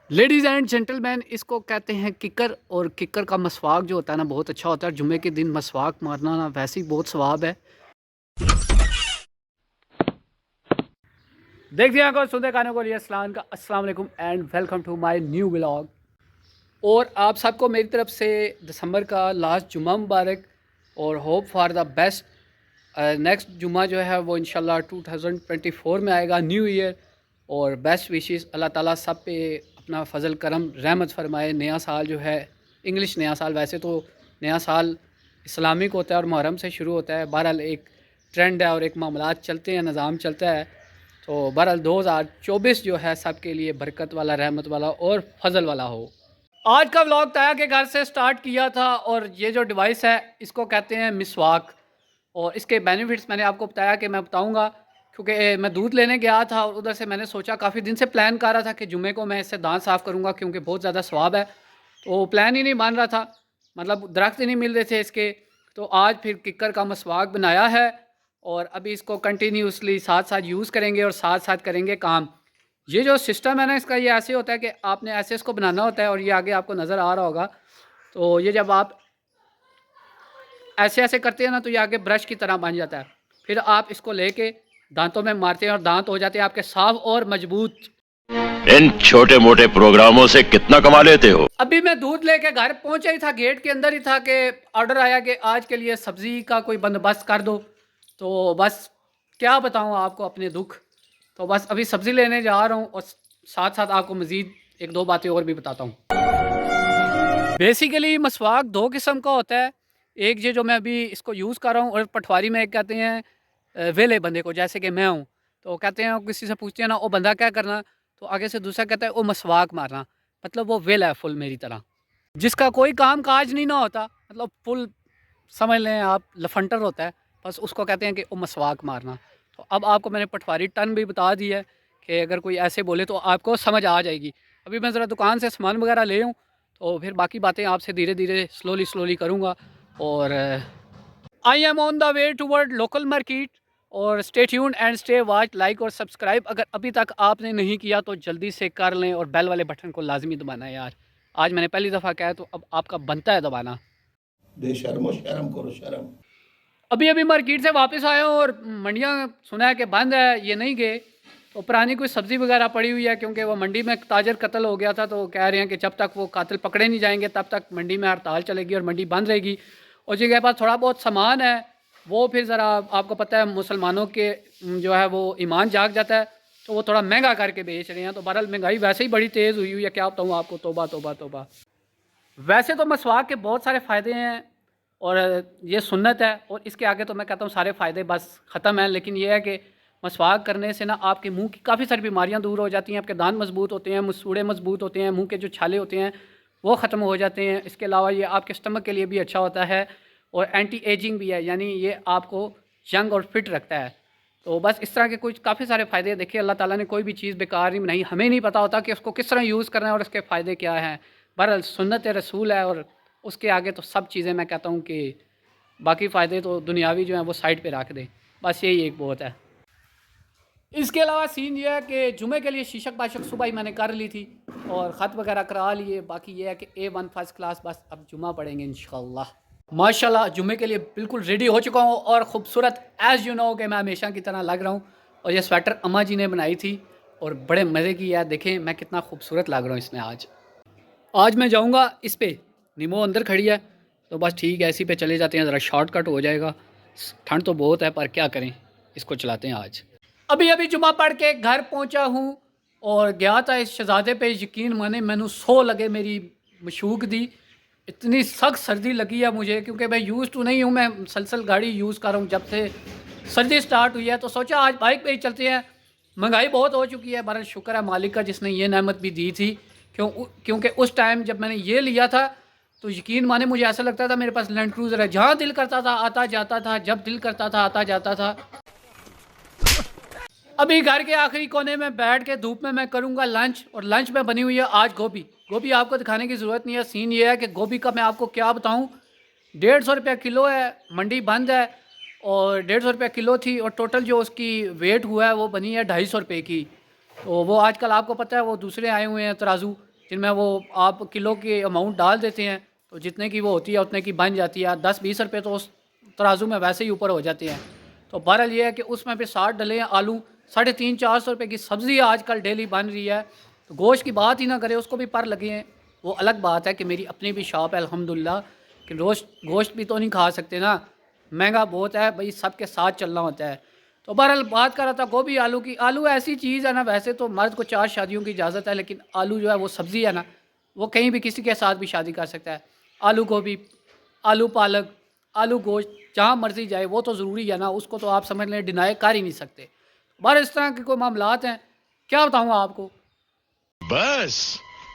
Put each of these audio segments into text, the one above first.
Ladies and gentleman, इसको कहते हैं किकर। और किकर का मसवाक जो होता है ना, बहुत अच्छा होता है। जुम्मे के दिन मसवाक मारना ना वैसे ही बहुत सवाब है। देखिए आंखों सुनते कानों को लिए अस्सलाम वालेकुम and welcome to my new vlog. और आप सबको मेरी तरफ से दिसंबर का लास्ट जुम्मा मुबारक और hope for the best. Next जुम्मा जो है वो इंशाल्लाह 2024 में आएगा, न्यू ईयर। और बेस्ट विशेस, अल्लाह ताला सब पे अपना फ़ज़ल करम रहमत फरमाए। नया साल जो है, इंग्लिश नया साल, वैसे तो नया साल इस्लामिक होता है और मुहर्रम से शुरू होता है। बहरहाल एक ट्रेंड है और एक मामलात चलते हैं, निज़ाम चलता है। तो बहरहाल 2024 जो है सब के लिए बरकत वाला, रहमत वाला और फजल वाला हो। आज का व्लॉग ताया के घर से स्टार्ट किया था। और ये जो डिवाइस है इसको कहते हैं मिसवाक। और इसके बेनिफिट्स मैंने आपको बताया कि मैं बताऊंगा, क्योंकि मैं दूध लेने गया था और उधर से मैंने सोचा, काफ़ी दिन से प्लान कर रहा था कि जुमे को मैं इससे दांत साफ़ करूंगा क्योंकि बहुत ज़्यादा स्वाब है। तो प्लान ही नहीं बन रहा था, मतलब दरख्त ही नहीं मिल रहे थे इसके। तो आज फिर किकर का मसवाक बनाया है और अभी इसको कंटिन्यूसली साथ साथ यूज़ करेंगे और साथ साथ करेंगे काम। ये जो सिस्टम है ना इसका, ये ऐसे होता है कि आपने ऐसे इसको बनाना होता है और ये आगे आपको नज़र आ रहा होगा। तो ये जब आप ऐसे ऐसे करते हैं ना तो ये आगे ब्रश की तरह बन जाता है। फिर आप इसको लेके दांतों में मारते हैं और दांत हो जाते हैं आपके साफ और मजबूत। इन छोटे मोटे प्रोग्रामों से कितना कमा लेते हो? अभी मैं दूध लेके घर पहुंचा ही था, गेट के अंदर ही था कि ऑर्डर आया कि आज के लिए सब्ज़ी का कोई बंदोबस्त कर दो। तो बस क्या बताऊं आपको अपने दुख। तो बस अभी सब्ज़ी लेने जा रहा हूं और साथ साथ आपको मज़ीद एक दो बातें और भी बताता हूं। बेसिकली मसवाक दो किस्म का होता है। एक ये जो मैं अभी इसको यूज़ कर रहा हूँ, और पटवारी में एक कहते हैं वेले बंदे को, जैसे कि मैं हूँ। तो कहते हैं, किसी से पूछते हैं ना, वो बंदा क्या करना, तो आगे से दूसरा कहता है वो मसवाक मारना। मतलब वो वेल है फुल मेरी तरह, जिसका कोई काम काज नहीं ना होता, मतलब फुल समझ लें आप, लफंटर होता है। बस उसको कहते हैं कि वो मसवाक मारना। तो अब आपको मैंने पटवारी टर्म भी बता दी है कि अगर कोई ऐसे बोले तो आपको समझ आ जाएगी। अभी मैं ज़रा दुकान से सामान वगैरह ले आऊँ तो फिर बाकी बातें आपसे धीरे धीरे स्लोली स्लोली करूँगा। और I am on the way toward local market. और stay tuned and stay watch, like और सब्सक्राइब अगर अभी तक आपने नहीं किया तो जल्दी से कर लें, और बेल वाले बटन को लाजमी दबाना है यार। आज मैंने पहली दफ़ा कहा है तो अब आपका बनता है दबाना। बेशर्मो शर्म करो शर्म। अभी अभी मार्केट से वापस आए हो और मंडियाँ सुना है कि बंद है, ये नहीं गए। तो पुरानी कोई सब्ज़ी वगैरह पड़ी हुई है, क्योंकि वो मंडी में ताजर कत्ल हो गया था। तो कह रहे हैं कि जब तक वो कातिल पकड़े नहीं जाएंगे तब तक मंडी में हड़ताल चलेगी और मंडी बंद रहेगी। और जिनके पास थोड़ा बहुत सामान है वो फिर ज़रा, आपको पता है मुसलमानों के जो है वो ईमान जाग जाता है, तो वो थोड़ा महंगा करके बेच रहे हैं। तो बहरहाल महंगाई वैसे ही बड़ी तेज़ हुई हुई है, क्या बताऊँ आपको, तोबा तोबा तोबा। वैसे तो मसवाक के बहुत सारे फ़ायदे हैं और ये सुन्नत है, और इसके आगे तो मैं कहता हूँ सारे फ़ायदे बस ख़त्म हैं। लेकिन ये है कि मसवाक करने से ना आपके मुंह की काफ़ी सारी बीमारियां दूर हो जाती हैं, आपके दांत मजबूत होते हैं, मसूड़े मजबूत होते हैं, मुंह के जो छाले होते हैं वो ख़त्म हो जाते हैं। इसके अलावा ये आपके स्टमक के लिए भी अच्छा होता है और एंटी एजिंग भी है, यानी ये आपको यंग और फिट रखता है। तो बस इस तरह के कुछ काफ़ी सारे फ़ायदे। देखिए, अल्लाह ताला ने कोई भी चीज़ बेकार नहीं बनाई, हमें नहीं पता होता कि उसको किस तरह यूज़ करना है और उसके फ़ायदे क्या हैं। बहरहाल सुन्नत रसूल है, और उसके आगे तो सब चीज़ें मैं कहता हूँ कि बाकी फ़ायदे तो दुनियावी जो हैं वो साइड पे रख दें, बस यही एक बहुत है। इसके अलावा सीन ये है कि जुमे के लिए शीशक बाशक सुबह ही मैंने कर ली थी और ख़त वगैरह करा लिए। बाकी ये है कि A1 फर्स्ट क्लास, बस अब जुमा पढ़ेंगे इंशाल्लाह। माशाल्लाह जुमे के लिए बिल्कुल रेडी हो चुका हूँ और ख़ूबसूरत एज़ यू नो कि मैं हमेशा की तरह लग रहा हूँ। और ये स्वेटर अम्मा जी ने बनाई थी और बड़े मज़े की है। देखें मैं कितना खूबसूरत लग रहा हूँ इसमें। आज मैं जाऊँगा इस पे, निमो अंदर खड़ी है तो बस ठीक है, इसी पे चले जाते हैं, ज़रा शॉर्टकट हो जाएगा। ठंड तो बहुत है पर क्या करें, इसको चलाते हैं आज। अभी अभी जुमा पढ़ के घर पहुंचा हूं और गया था इस शहजादे पे। यकीन माने मैनू 100 लगे मेरी मशूक दी। इतनी सख्त सर्दी लगी है मुझे, क्योंकि मैं यूज़ टू नहीं हूँ, मैं मुसलसल गाड़ी यूज़ कर रहा हूँ जब से सर्दी स्टार्ट हुई है। तो सोचा आज बाइक पे ही चलते हैं। महंगाई बहुत हो चुकी है, बड़ा शुक्र है मालिक का जिसने ये नेमत भी दी थी। क्योंकि उस टाइम जब मैंने ये लिया था तो यकीन माने मुझे ऐसा लगता था मेरे पास लैंड क्रूज़र है, जहाँ दिल करता था आता जाता था, जब दिल करता था आता जाता था। अभी घर के आखिरी कोने में बैठ के धूप में मैं करूंगा लंच, और लंच में बनी हुई है आज गोभी। गोभी आपको दिखाने की ज़रूरत नहीं है। सीन ये है कि गोभी का मैं आपको क्या बताऊं, 150 रुपया किलो है, मंडी बंद है। और 150 रुपया किलो थी और टोटल जो उसकी वेट हुआ है वो बनी है 250 रुपये की। तो वो आजकल आपको पता है वो दूसरे आए हुए हैं तराजू, जिनमें वो आप किलो की अमाउंट डाल देते हैं तो जितने की वो होती है उतने की बन जाती है। 10-20 रुपये तो उस तराजू में वैसे ही ऊपर हो जाते हैं। तो बहरहाल ये है कि उसमें फिर 60 डले हैं आलू, 350-400 रुपये की सब्ज़ी आजकल डेली बन रही है। तो गोश्त की बात ही ना करें, उसको भी पर लगे हैं। वो अलग बात है कि मेरी अपनी भी शॉप है अल्हम्दुलिल्लाह, कि रोज़ गोश्त भी तो नहीं खा सकते ना, महंगा बहुत है भाई, सबके साथ चलना होता है। तो बहरहाल बात कर रहा था गोभी आलू की। आलू ऐसी चीज़ है ना, वैसे तो मर्द को 4 शादियों की इजाज़त है, लेकिन आलू जो है वो सब्ज़ी है ना, वो कहीं भी किसी के साथ भी शादी कर सकता है। आलू गोभी, आलू पालक, आलू गोश्त, जहाँ मर्ज़ी जाए वो तो ज़रूरी है ना, उसको तो आप समझ लें डिनाई कर ही नहीं सकते। बहरहाल इस तरह के कोई मामलात हैं, क्या बताऊँ आपको। बस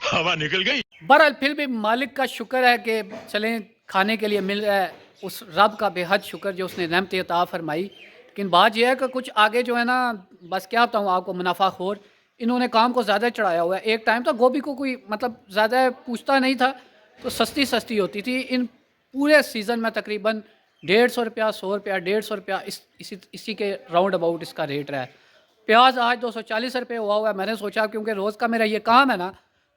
हवा निकल गई। बहरहाल फिर भी मालिक का शुक्र है कि चलें खाने के लिए मिल रहा है, उस रब का बेहद शुक्र जो उसने रहमत अता फरमाई। लेकिन बात यह है कि कुछ आगे जो है ना, बस क्या बताऊँ आपको, मुनाफाखोर इन्होंने काम को ज़्यादा चढ़ाया हुआ है। एक टाइम था गोभी को कोई मतलब ज़्यादा पूछता नहीं था, तो सस्ती सस्ती होती थी। इन पूरे सीज़न में तकरीबन 150 रुपया, 100 रुपया, 150 रुपया इसी के राउंड अबाउट इसका रेट रहा है। प्याज आज 240 रुपये हुआ है। मैंने सोचा क्योंकि रोज़ का मेरा ये काम है ना,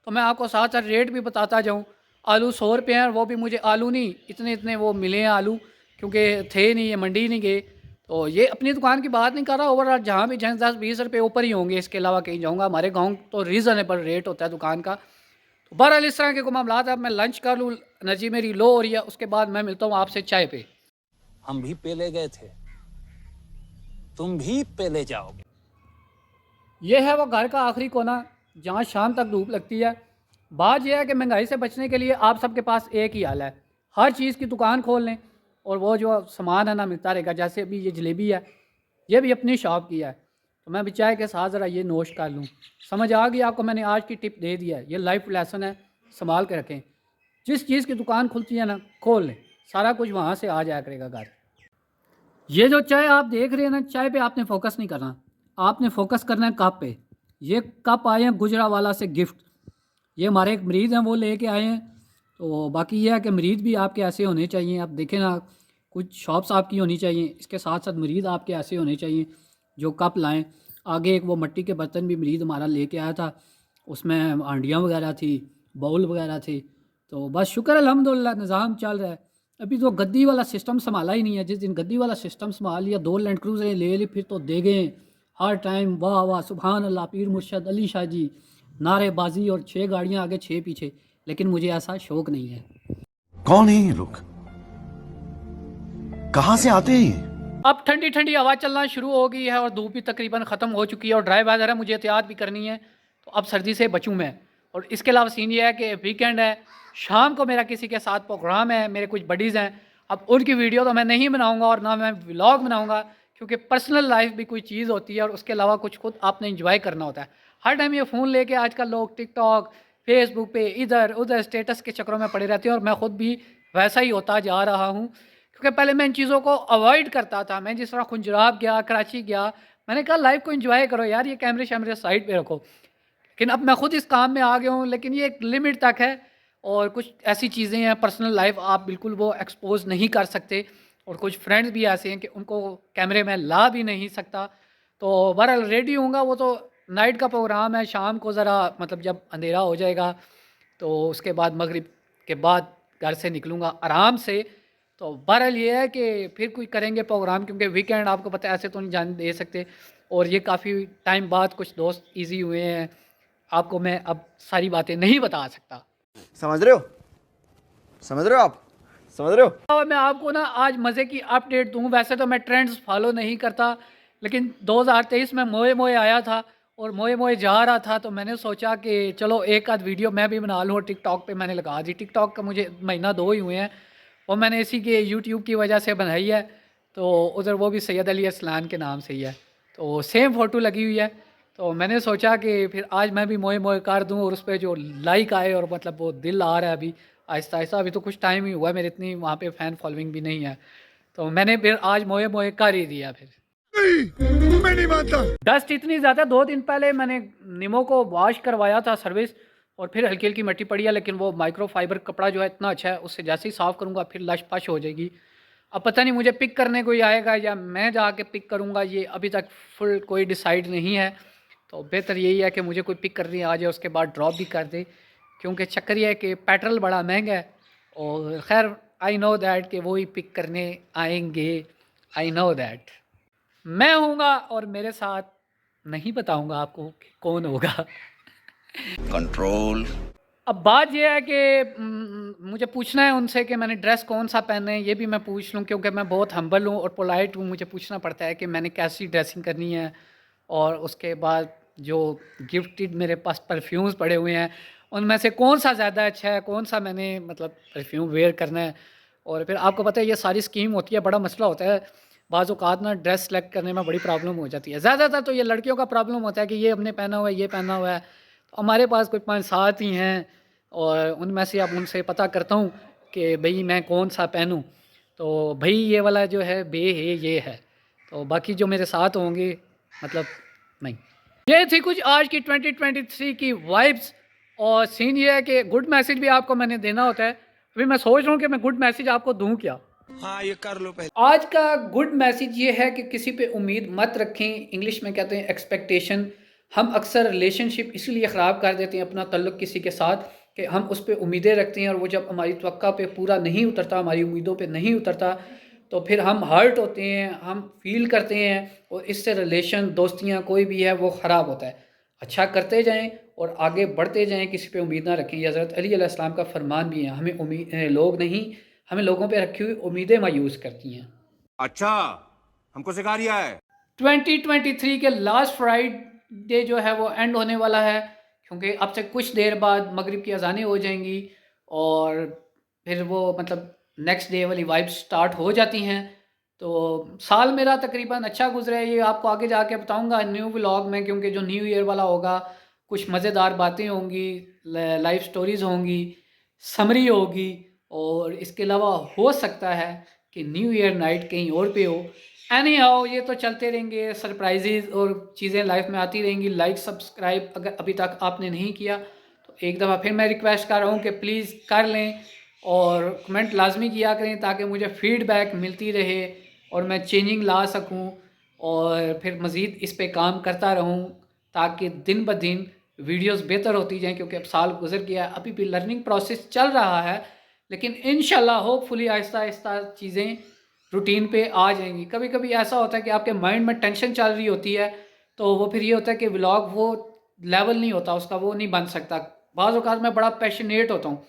तो मैं आपको साथ साथ रेट भी बताता जाऊँ। आलू 100 रुपये हैं, वो भी मुझे आलू नहीं इतने इतने वो मिले हैं आलू, क्योंकि थे नहीं, ये मंडी नहीं गए। तो ये अपनी दुकान की बात नहीं कर रहा, ओवरऑल जहाँ भी जाएँ 10-20 रुपये ऊपर ही होंगे, इसके अलावा कहीं जाऊँगा। हमारे गाँव तो रीज़नेबल रेट होता है दुकान का। तो बहरहाल इस तरह के कोई मामलात है। अब मैं लंच कर लूँ, एनर्जी मेरी लो हो रही है, उसके बाद मैं मिलता हूँ आपसे चाय पे। हम भी पेले गए थे, तुम भी पेले जाओगे। ये है वो घर का आखिरी कोना जहाँ शाम तक धूप लगती है। बात यह है कि महंगाई से बचने के लिए आप सबके पास एक ही हाल है, हर चीज़ की दुकान खोल लें और वो जो सामान है ना मिलता रहेगा। जैसे अभी ये जलेबी है, ये भी अपनी शॉप की है, तो मैं भी चाय के साथ ज़रा ये नोश कर लूँ। समझ आ गई आपको, मैंने आज की टिप दे दिया है, ये लाइफ लेसन है, संभाल के रखें। जिस चीज़ की दुकान खुलती है ना, खोल लें, सारा कुछ वहाँ से आ जाया करेगा घर। ये जो चाय आप देख रहे हैं ना, चाय पे आपने फोकस नहीं करना, आपने फोकस करना है कप पे। ये कप आए हैं गुजरावाला से गिफ्ट, ये हमारे एक मरीज़ हैं वो लेके आए हैं। तो बाकी ये है कि मरीज़ भी आपके ऐसे होने चाहिए। आप देखें ना, कुछ शॉप्स आपकी होनी चाहिए, इसके साथ साथ मरीज़ आपके ऐसे होने चाहिए जो कप लाएं। आगे एक वो मिट्टी के बर्तन भी मरीज़ हमारा लेके आया था, उसमें हांडियाँ वगैरह थी, बाउल वगैरह थे। तो बस शुक्र अल्हम्दुलिल्लाह निज़ाम चल रहा है। अभी तो गद्दी वाला सिस्टम संभाला ही नहीं है। जिस दिन गद्दी वाला सिस्टम संभाल लिया, 2 लैंड क्रूज़रें ले ली, फिर तो दे गए हर टाइम वाह वाह सुभान अल्लाह, पीर मुर्शद अली शाह जी, नारेबाजी और 6 गाड़ियाँ आगे 6 पीछे। लेकिन मुझे ऐसा शौक़ नहीं है। कौन है ये लोग, कहां से आते हैं ये? अब ठंडी ठंडी हवा चलना शुरू हो गई है और धूप भी तकरीबन ख़त्म हो चुकी है और ड्राई वेदर है, मुझे एहतियात भी करनी है। तो अब सर्दी से बचूँ मैं। और इसके अलावा सीन ये है कि वीकेंड है, शाम को मेरा किसी के साथ प्रोग्राम है, मेरे कुछ बडीज़ हैं। अब उनकी वीडियो तो मैं नहीं बनाऊँगा और ना मैं व्लॉग बनाऊँगा, क्योंकि पर्सनल लाइफ भी कोई चीज़ होती है और उसके अलावा कुछ खुद आपने इंजॉय करना होता है। हर टाइम ये फ़ोन लेके आजकल लोग टिकटॉक, फेसबुक पे इधर उधर स्टेटस के चक्करों में पड़े रहते हैं और मैं ख़ुद भी वैसा ही होता जा रहा हूँ। क्योंकि पहले मैं इन चीज़ों को अवॉइड करता था। मैं जिस तरह खुंजराब गया, कराची गया, मैंने कहा लाइफ को एंजॉय करो यार, ये कैमरे शैमरे साइड पे रखो। लेकिन अब मैं खुद इस काम में आ गया हूँ, लेकिन ये एक लिमिट तक है। और कुछ ऐसी चीज़ें हैं पर्सनल लाइफ, आप बिल्कुल वो एक्सपोज नहीं कर सकते। और कुछ फ्रेंड्स भी ऐसे हैं कि उनको कैमरे में ला भी नहीं सकता। तो बहरहाल रेडी होऊंगा, वो तो नाइट का प्रोग्राम है, शाम को ज़रा मतलब जब अंधेरा हो जाएगा तो उसके बाद मगरिब के बाद घर से निकलूँगा आराम से। तो बहरहाल ये है कि फिर कोई करेंगे प्रोग्राम, क्योंकि वीकेंड आपको पता है ऐसे तो नहीं जाने दे सकते। और ये काफ़ी टाइम बाद कुछ दोस्त इजी हुए हैं, आपको मैं अब सारी बातें नहीं बता सकता। समझ रहे हो, समझ रहे हो आप, समझ रहे हो। और मैं आपको ना आज मज़े की अपडेट दूं। वैसे तो मैं ट्रेंड्स फॉलो नहीं करता, लेकिन 2023 में मोए मोए आया था और मोए मोए जा रहा था, तो मैंने सोचा कि चलो एक आध वीडियो मैं भी बना लूँ। और टिकटॉक पे मैंने लगा दी। टिकटॉक का मुझे महीना 2 ही हुए हैं और मैंने इसी के यूट्यूब की वजह से बनाई है। तो उधर वो भी सैयद अली अरसलान के नाम से ही है, तो सेम फ़ोटो लगी हुई है। तो मैंने सोचा कि फिर आज मैं भी मोए मोए कर दूं और उस पर जो लाइक आए और मतलब वो दिल आ रहा है अभी आहिस्ता आहिस्ता। अभी तो कुछ टाइम ही हुआ है, मेरे इतनी वहाँ पे फ़ैन फॉलोइंग भी नहीं है, तो मैंने फिर आज मोए मोए कर ही दिया। फिर मैं नहीं मानता। डस्ट इतनी ज़्यादा, 2 दिन पहले मैंने निमो को वॉश करवाया था सर्विस, और फिर हल्की हल्की मिट्टी पड़ी है, लेकिन वो माइक्रो फाइबर कपड़ा जो है इतना अच्छा है, उससे जैसे ही साफ़ करूँगा फिर लश पश हो जाएगी। अब पता नहीं मुझे पिक करने कोई आएगा या मैं जाके पिक करूँगा, ये अभी तक फुल कोई डिसाइड नहीं है। तो बेहतर यही है कि मुझे कोई पिक करने आ जाए, उसके बाद ड्रॉप भी कर दे, क्योंकि चक्कर ये है कि पेट्रोल बड़ा महंगा है और खैर आई नो दैट कि वो ही पिक करने आएंगे, आई नो दैट। मैं हूँगा और मेरे साथ नहीं बताऊँगा आपको कि कौन होगा। कंट्रोल। अब बात यह है कि मुझे पूछना है उनसे कि मैंने ड्रेस कौन सा पहना है, ये भी मैं पूछ लूँ क्योंकि मैं बहुत हम्बल हूँ और पोलाइट हूँ। मुझे पूछना पड़ता है कि मैंने कैसी ड्रेसिंग करनी है। और उसके बाद जो गिफ्टेड मेरे पास परफ्यूम्स पड़े हुए हैं उनमें से कौन सा ज़्यादा अच्छा है, कौन सा मैंने मतलब परफ्यूम वेयर करना है। और फिर आपको पता है ये सारी स्कीम होती है, बड़ा मसला होता है। बाज़ औक़ात ना ड्रेस सेलेक्ट करने में बड़ी प्रॉब्लम हो जाती है। ज़्यादातर तो ये लड़कियों का प्रॉब्लम होता है कि ये हमने पहना हुआ है, ये पहना हुआ है। तो हमारे पास कोई 5-7 ही हैं और उनमें से अब उनसे पता करता हूँ कि भई मैं कौन सा पहनूँ। तो भई ये वाला जो है बे है ये है, तो बाकी जो मेरे साथ होंगे मतलब नहीं। ये थी कुछ आज की 2023 की वाइब्स। और सीन ये है कि गुड मैसेज भी आपको मैंने देना होता है। अभी मैं सोच रहा हूँ कि मैं गुड मैसेज आपको दूँ क्या। हाँ ये कर लो पहले। आज का गुड मैसेज ये है कि किसी पे उम्मीद मत रखें। इंग्लिश में कहते हैं एक्सपेक्टेशन। हम अक्सर रिलेशनशिप इसीलिए ख़राब कर देते हैं अपना ताल्लुक़ किसी के साथ कि हम उस पर उम्मीदें रखते हैं और वो जब हमारी तवक्का पे पूरा नहीं उतरता, हमारी उम्मीदों पे नहीं उतरता, तो फिर हम हर्ट होते हैं, हम फील करते हैं और इससे रिलेशन, दोस्तियाँ कोई भी है वो ख़राब होता है। अच्छा करते जाएं और आगे बढ़ते जाएं, किसी पे उम्मीद ना रखें। ये हज़रत अली अलैहिस्सलाम का फरमान भी है। हमें उम्मीद लोग नहीं, हमें लोगों पे रखी हुई उम्मीदें मायूस करती हैं। अच्छा हमको सिखा रिया है। 2023 के लास्ट फ्राइडे जो है वो एंड होने वाला है क्योंकि अब से कुछ देर बाद मगरिब की अजानें हो जाएंगी और फिर वो मतलब नेक्स्ट डे वाली वाइब्स स्टार्ट हो जाती हैं। तो साल मेरा तकरीबन अच्छा गुजरा है, ये आपको आगे जाके बताऊंगा न्यू व्लॉग में, क्योंकि जो न्यू ईयर वाला होगा कुछ मज़ेदार बातें होंगी, लाइफ स्टोरीज़ होंगी, समरी होगी और इसके अलावा हो सकता है कि न्यू ईयर नाइट कहीं और पे हो। एनी हाउ ये तो चलते रहेंगे, सरप्राइजेज़ और चीज़ें लाइफ में आती रहेंगी। लाइक सब्सक्राइब अगर अभी तक आपने नहीं किया तो एक दफ़ा फिर मैं रिक्वेस्ट कर रहा हूँ कि प्लीज़ कर लें और कमेंट लाजमी किया करें ताकि मुझे फ़ीडबैक मिलती रहे और मैं चेंजिंग ला सकूँ और फिर मज़ीद इस पे काम करता रहूँ ताकि दिन ब दिन वीडियोस बेहतर होती जाएं। क्योंकि अब साल गुजर गया, अभी भी लर्निंग प्रोसेस चल रहा है, लेकिन इंशाल्लाह होपफुली आहिस्ता आहिस्ता चीज़ें रूटीन पे आ जाएंगी। कभी कभी ऐसा होता है कि आपके माइंड में टेंशन चल रही होती है तो वो फिर ये होता है कि व्लॉग वो लेवल नहीं होता उसका, वो नहीं बन सकता। बाज़ औक़ात मैं बड़ा पैशनेट होता हूँ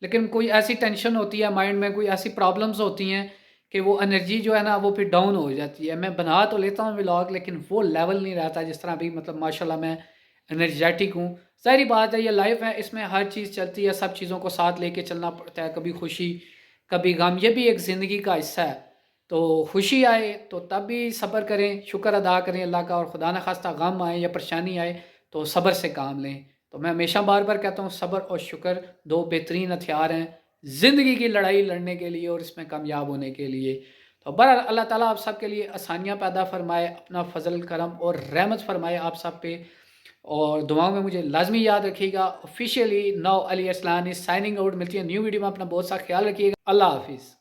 लेकिन कोई ऐसी टेंशन होती है माइंड में, कोई ऐसी प्रॉब्लम्स होती हैं कि वो एनर्जी जो है ना वो फिर डाउन हो जाती है। मैं बना तो लेता हूँ व्लॉग लेकिन वो लेवल नहीं रहता जिस तरह अभी मतलब माशाल्लाह मैं एनर्जेटिक हूँ। सारी बात है, ये लाइफ है, इसमें हर चीज़ चलती है, सब चीज़ों को साथ लेके चलना पड़ता है, कभी खुशी कभी गम, ये भी एक ज़िंदगी का हिस्सा है। तो खुशी आए तो तब भी सब्र करें, शुक्र अदा करें अल्लाह का, और खुदा न खास्ता गम आए या परेशानी आए तो सब्र से काम लें। तो मैं हमेशा बार बार कहता हूँ सब्र और शुक्र दो बेहतरीन हथियार हैं ज़िंदगी की लड़ाई लड़ने के लिए और इसमें कामयाब होने के लिए। तो बहरहाल अल्लाह ताला आप सब के लिए आसानियाँ पैदा फरमाए, अपना फजल करम और रहमत फरमाए आप सब पे, और दुआओं में मुझे लाजमी याद रखिएगा। Officially now Ali Arsalan is signing out. मिलती है न्यू वीडियो में, अपना बहुत सा ख्याल रखिएगा। अल्लाह हाफिज़।